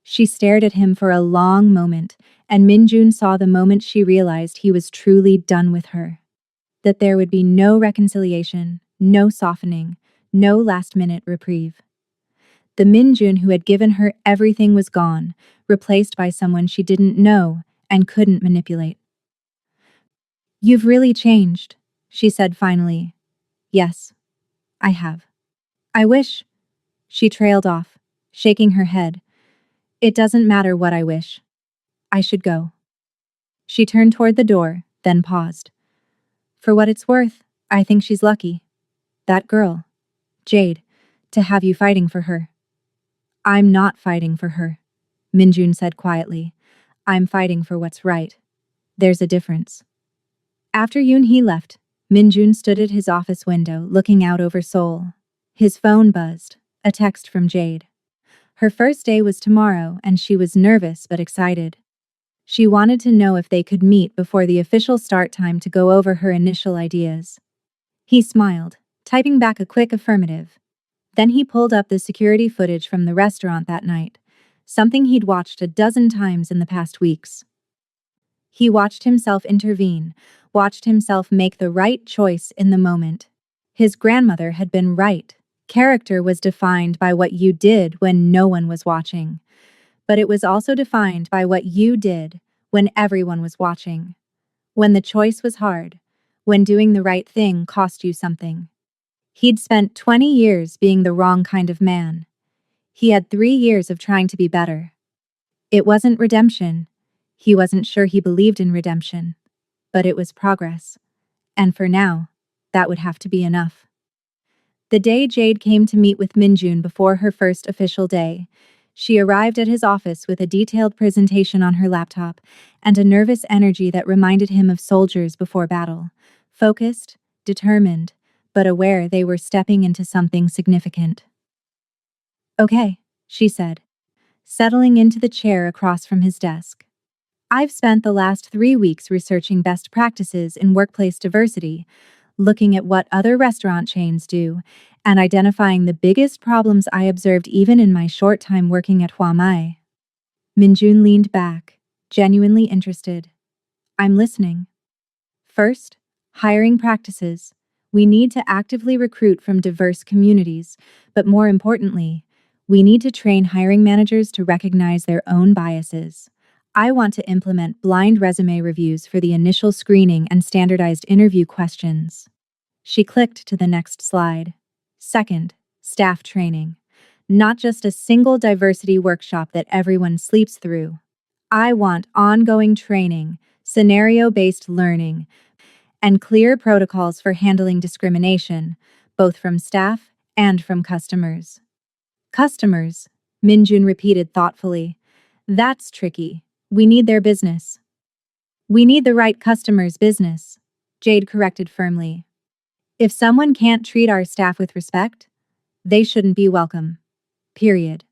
She stared at him for a long moment, and Minjun saw the moment she realized he was truly done with her. That there would be no reconciliation, no softening, no last-minute reprieve. The Minjun who had given her everything was gone, replaced by someone she didn't know and couldn't manipulate. You've really changed, she said finally. Yes, I have. I wish... She trailed off, shaking her head. It doesn't matter what I wish. I should go. She turned toward the door, then paused. For what it's worth, I think she's lucky. That girl, Jade, to have you fighting for her. I'm not fighting for her, Minjun said quietly. I'm fighting for what's right. There's a difference. After Yoon-hee left, Minjun stood at his office window looking out over Seoul. His phone buzzed, a text from Jade. Her first day was tomorrow and she was nervous but excited. She wanted to know if they could meet before the official start time to go over her initial ideas. He smiled, typing back a quick affirmative. Then he pulled up the security footage from the restaurant that night, something he'd watched a dozen times in the past weeks. He watched himself intervene, watched himself make the right choice in the moment. His grandmother had been right. Character was defined by what you did when no one was watching. But it was also defined by what you did when everyone was watching. When the choice was hard. When doing the right thing cost you something. He'd spent 20 years being the wrong kind of man. He had 3 years of trying to be better. It wasn't redemption. He wasn't sure he believed in redemption. But it was progress. And for now, that would have to be enough. The day Jade came to meet with Minjun before her first official day, she arrived at his office with a detailed presentation on her laptop and a nervous energy that reminded him of soldiers before battle, focused, determined, but aware they were stepping into something significant. Okay, she said, settling into the chair across from his desk. I've spent the last 3 weeks researching best practices in workplace diversity, looking at what other restaurant chains do, and identifying the biggest problems I observed even in my short time working at Huamai. Minjun leaned back, genuinely interested. I'm listening. First, hiring practices. We need to actively recruit from diverse communities, but more importantly, we need to train hiring managers to recognize their own biases. I want to implement blind resume reviews for the initial screening and standardized interview questions. She clicked to the next slide. Second, staff training. Not just a single diversity workshop that everyone sleeps through. I want ongoing training, scenario-based learning, and clear protocols for handling discrimination, both from staff and from customers. Customers, Minjun repeated thoughtfully. That's tricky. We need their business. We need the right customer's business, Jade corrected firmly. If someone can't treat our staff with respect, they shouldn't be welcome. Period.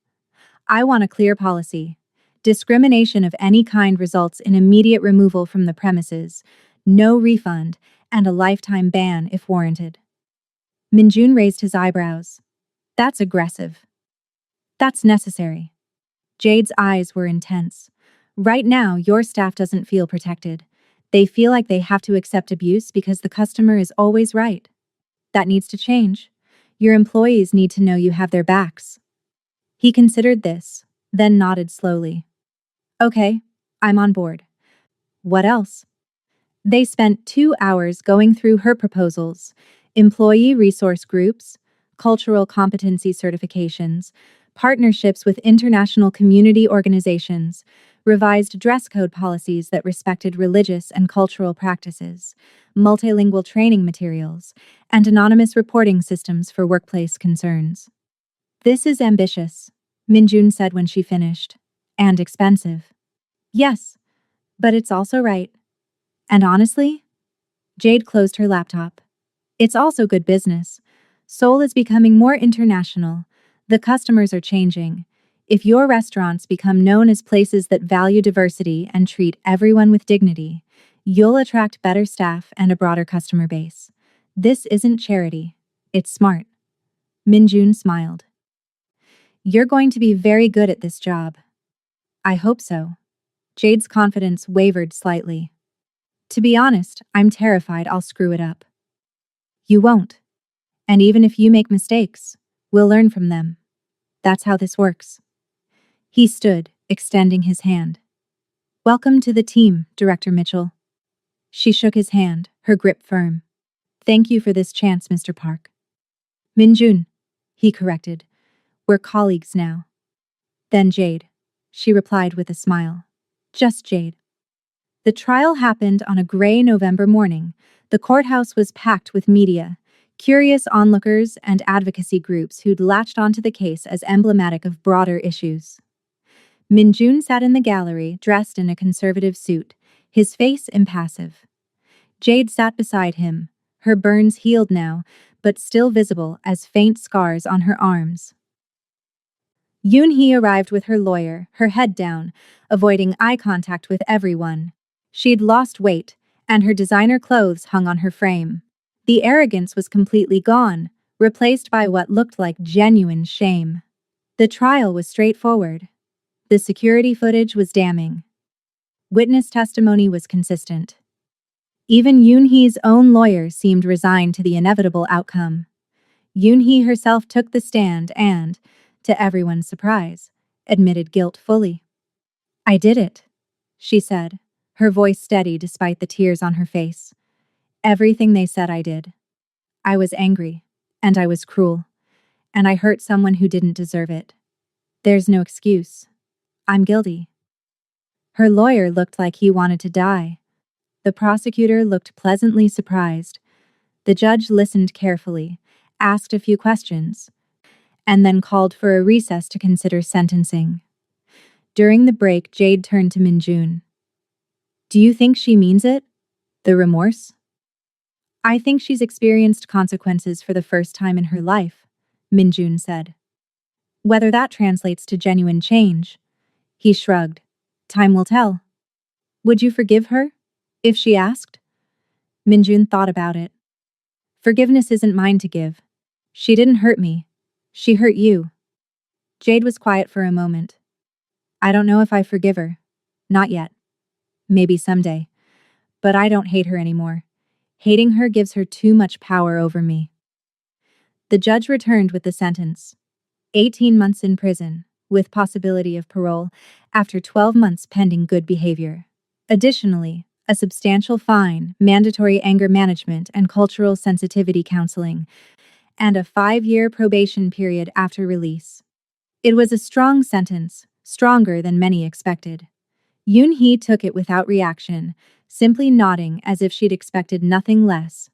I want a clear policy. Discrimination of any kind results in immediate removal from the premises, no refund, and a lifetime ban if warranted. Minjun raised his eyebrows. That's aggressive. That's necessary. Jade's eyes were intense. Right now, your staff doesn't feel protected. They feel like they have to accept abuse because the customer is always right. That needs to change. Your employees need to know you have their backs. He considered this, then nodded slowly. Okay, I'm on board. What else? They spent 2 hours going through her proposals, employee resource groups, cultural competency certifications, partnerships with international community organizations, revised dress code policies that respected religious and cultural practices, multilingual training materials, and anonymous reporting systems for workplace concerns. This is ambitious, Minjun said when she finished. And expensive. Yes, but it's also right. And honestly, Jade closed her laptop. It's also good business. Seoul is becoming more international. The customers are changing. If your restaurants become known as places that value diversity and treat everyone with dignity, you'll attract better staff and a broader customer base. This isn't charity. It's smart. Minjun smiled. You're going to be very good at this job. I hope so. Jade's confidence wavered slightly. To be honest, I'm terrified I'll screw it up. You won't. And even if you make mistakes, we'll learn from them. That's how this works. He stood, extending his hand. Welcome to the team, Director Mitchell. She shook his hand, her grip firm. Thank you for this chance, Mr. Park. Minjun, he corrected. We're colleagues now. Then Jade, she replied with a smile. Just Jade. The trial happened on a gray November morning. The courthouse was packed with media. curious onlookers and advocacy groups who'd latched onto the case as emblematic of broader issues. Minjun sat in the gallery, dressed in a conservative suit, his face impassive. Jade sat beside him, her burns healed now, but still visible as faint scars on her arms. Yoon-hee arrived with her lawyer, her head down, avoiding eye contact with everyone. She'd lost weight, and her designer clothes hung on her frame. The arrogance was completely gone, replaced by what looked like genuine shame. The trial was straightforward. The security footage was damning. Witness testimony was consistent. Even Yoon-hee's own lawyer seemed resigned to the inevitable outcome. Yoon-hee herself took the stand and, to everyone's surprise, admitted guilt fully. "I did it," she said, her voice steady despite the tears on her face. "Everything they said I did. I was angry, and I was cruel, and I hurt someone who didn't deserve it. There's no excuse. I'm guilty." Her lawyer looked like he wanted to die. The prosecutor looked pleasantly surprised. The judge listened carefully, asked a few questions, and then called for a recess to consider sentencing. During the break, Jade turned to Minjun. "Do you think she means it? The remorse?" "I think she's experienced consequences for the first time in her life," Minjun said. "Whether that translates to genuine change," he shrugged, "time will tell." "Would you forgive her, if she asked?" Minjun thought about it. "Forgiveness isn't mine to give. She didn't hurt me. She hurt you." Jade was quiet for a moment. "I don't know if I forgive her. Not yet. Maybe someday. But I don't hate her anymore. Hating her gives her too much power over me." The judge returned with the sentence. 18 months in prison, with possibility of parole, after 12 months pending good behavior. Additionally, a substantial fine, mandatory anger management and cultural sensitivity counseling, and a 5-year probation period after release. It was a strong sentence, stronger than many expected. Yoon-hee took it without reaction, simply nodding as if she'd expected nothing less.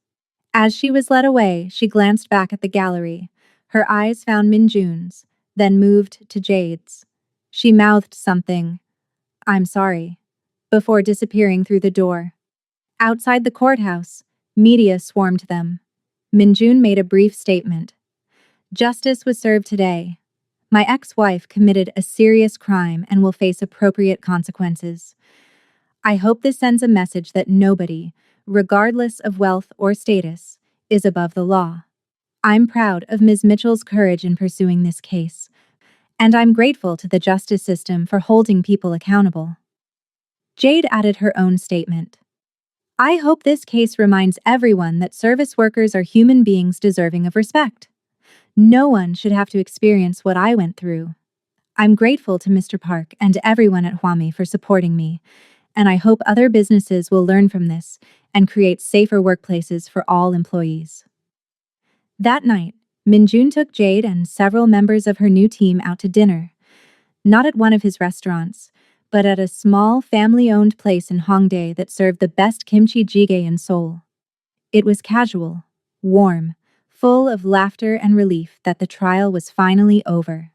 As she was led away, she glanced back at the gallery. Her eyes found Minjun's, then moved to Jade's. She mouthed something, "I'm sorry," before disappearing through the door. Outside the courthouse, media swarmed them. Minjun made a brief statement. "Justice was served today. My ex-wife committed a serious crime and will face appropriate consequences. I hope this sends a message that nobody, regardless of wealth or status, is above the law. I'm proud of Ms. Mitchell's courage in pursuing this case, and I'm grateful to the justice system for holding people accountable." Jade added her own statement. "I hope this case reminds everyone that service workers are human beings deserving of respect. No one should have to experience what I went through. I'm grateful to Mr. Park and everyone at Huami for supporting me, and I hope other businesses will learn from this and create safer workplaces for all employees." That night, Minjun took Jade and several members of her new team out to dinner. Not at one of his restaurants, but at a small family-owned place in Hongdae that served the best kimchi jjigae in Seoul. It was casual, warm, full of laughter and relief that the trial was finally over.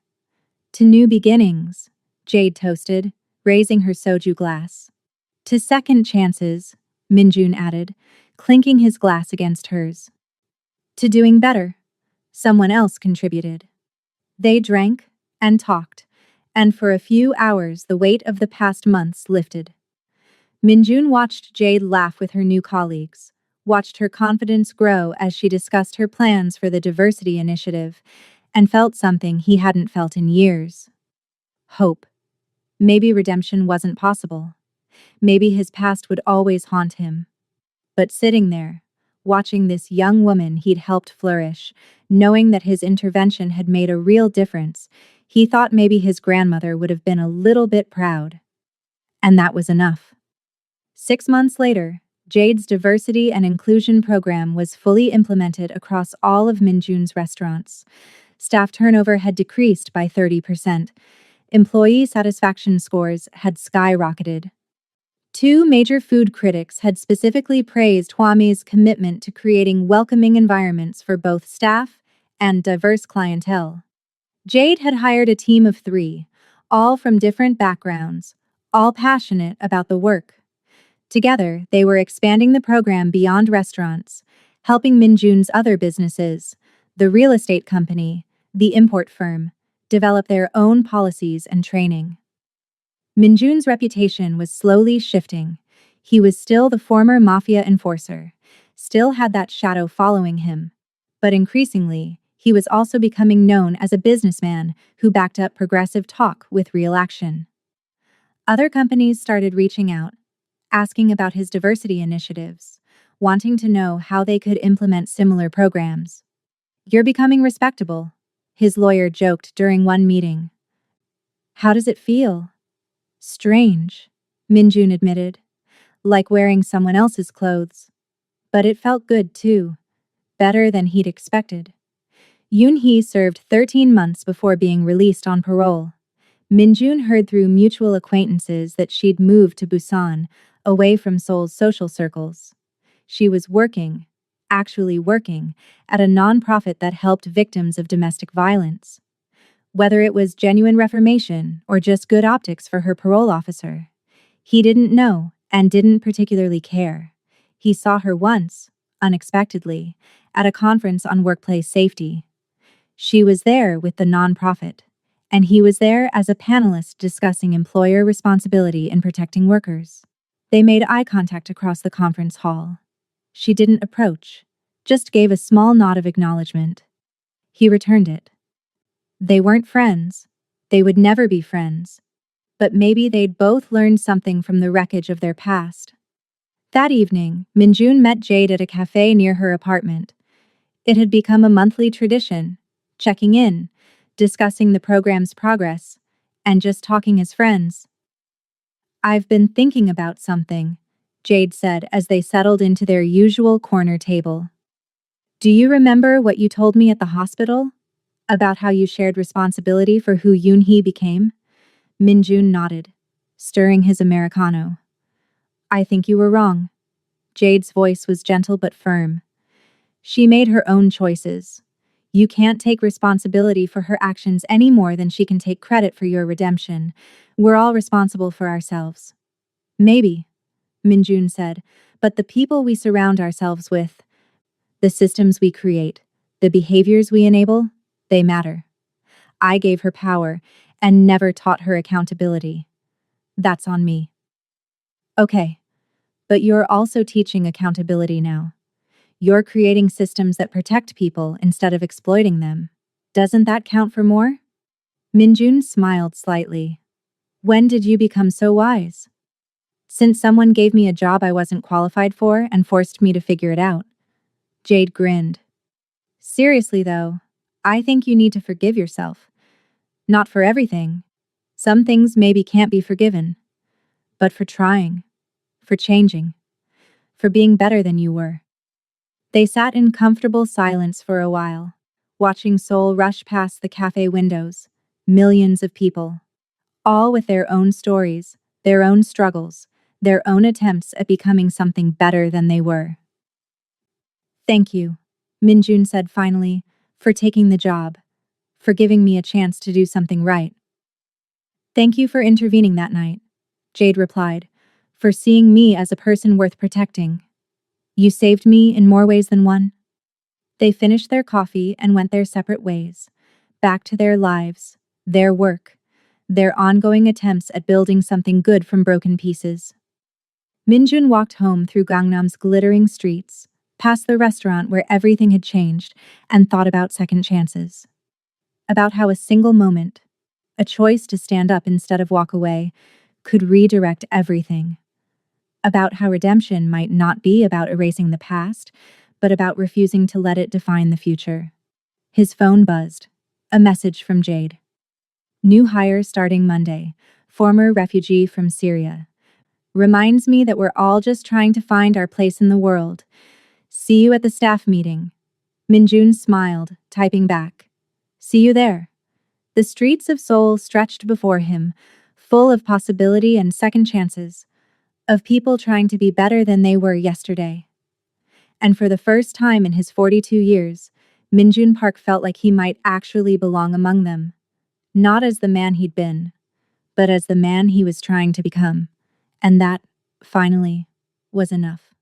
"To new beginnings," Jade toasted, raising her soju glass. "To second chances," Minjun added, clinking his glass against hers. "To doing better," someone else contributed. They drank and talked, and for a few hours the weight of the past months lifted. Minjun watched Jade laugh with her new colleagues, watched her confidence grow as she discussed her plans for the diversity initiative, and felt something he hadn't felt in years. Hope. Maybe redemption wasn't possible. Maybe his past would always haunt him. But sitting there, watching this young woman he'd helped flourish, knowing that his intervention had made a real difference, he thought maybe his grandmother would have been a little bit proud. And that was enough. 6 months later, Jade's diversity and inclusion program was fully implemented across all of Minjun's restaurants. Staff turnover had decreased by 30%. Employee satisfaction scores had skyrocketed. Two major food critics had specifically praised Hwame's commitment to creating welcoming environments for both staff and diverse clientele. Jade had hired a team of 3, all from different backgrounds, all passionate about the work. Together, they were expanding the program beyond restaurants, helping Minjun's other businesses, the real estate company, the import firm, develop their own policies and training. Minjun's reputation was slowly shifting. He was still the former Mafia enforcer, still had that shadow following him. But increasingly, he was also becoming known as a businessman who backed up progressive talk with real action. Other companies started reaching out, asking about his diversity initiatives, wanting to know how they could implement similar programs. "You're becoming respectable," his lawyer joked during one meeting. "How does it feel?" "Strange," Minjun admitted, "like wearing someone else's clothes. But it felt good too, better than he'd expected." Yoon-hee served 13 months before being released on parole. Minjun heard through mutual acquaintances that she'd moved to Busan, away from Seoul's social circles. She was actually working, at a nonprofit that helped victims of domestic violence. Whether it was genuine reformation or just good optics for her parole officer, he didn't know and didn't particularly care. He saw her once, unexpectedly, at a conference on workplace safety. She was there with the nonprofit, and he was there as a panelist discussing employer responsibility in protecting workers. They made eye contact across the conference hall. She didn't approach, just gave a small nod of acknowledgement. He returned it. They weren't friends. They would never be friends. But maybe they'd both learned something from the wreckage of their past. That evening, Minjun met Jade at a cafe near her apartment. It had become a monthly tradition, checking in, discussing the program's progress, and just talking as friends. "I've been thinking about something," Jade said as they settled into their usual corner table. "Do you remember what you told me at the hospital? About how you shared responsibility for who Yoon-hee became?" Minjun nodded, stirring his Americano. "I think you were wrong." Jade's voice was gentle but firm. "She made her own choices. You can't take responsibility for her actions any more than she can take credit for your redemption. We're all responsible for ourselves." "Maybe," Minjun said, "but the people we surround ourselves with, the systems we create, the behaviors we enable, they matter. I gave her power and never taught her accountability. That's on me." "Okay, but you're also teaching accountability now. You're creating systems that protect people instead of exploiting them. Doesn't that count for more?" Minjun smiled slightly. "When did you become so wise?" "Since someone gave me a job I wasn't qualified for and forced me to figure it out." Jade grinned. "Seriously though, I think you need to forgive yourself. Not for everything. Some things maybe can't be forgiven. But for trying. For changing. For being better than you were." They sat in comfortable silence for a while, watching Seoul rush past the cafe windows. Millions of people. All with their own stories, their own struggles, their own attempts at becoming something better than they were. "Thank you," Minjun said finally, "for taking the job. For giving me a chance to do something right." "Thank you for intervening that night," Jade replied, "for seeing me as a person worth protecting. You saved me in more ways than one." They finished their coffee and went their separate ways, back to their lives, their work, their ongoing attempts at building something good from broken pieces. Minjun walked home through Gangnam's glittering streets, past the restaurant where everything had changed, and thought about second chances. About how a single moment, a choice to stand up instead of walk away, could redirect everything. About how redemption might not be about erasing the past, but about refusing to let it define the future. His phone buzzed. A message from Jade. "New hire starting Monday. Former refugee from Syria. Reminds me that we're all just trying to find our place in the world. See you at the staff meeting." Minjun smiled, typing back. "See you there." The streets of Seoul stretched before him, full of possibility and second chances. of people trying to be better than they were yesterday. And for the first time in his 42 years, Minjun Park felt like he might actually belong among them. Not as the man he'd been, but as the man he was trying to become. And that, finally, was enough.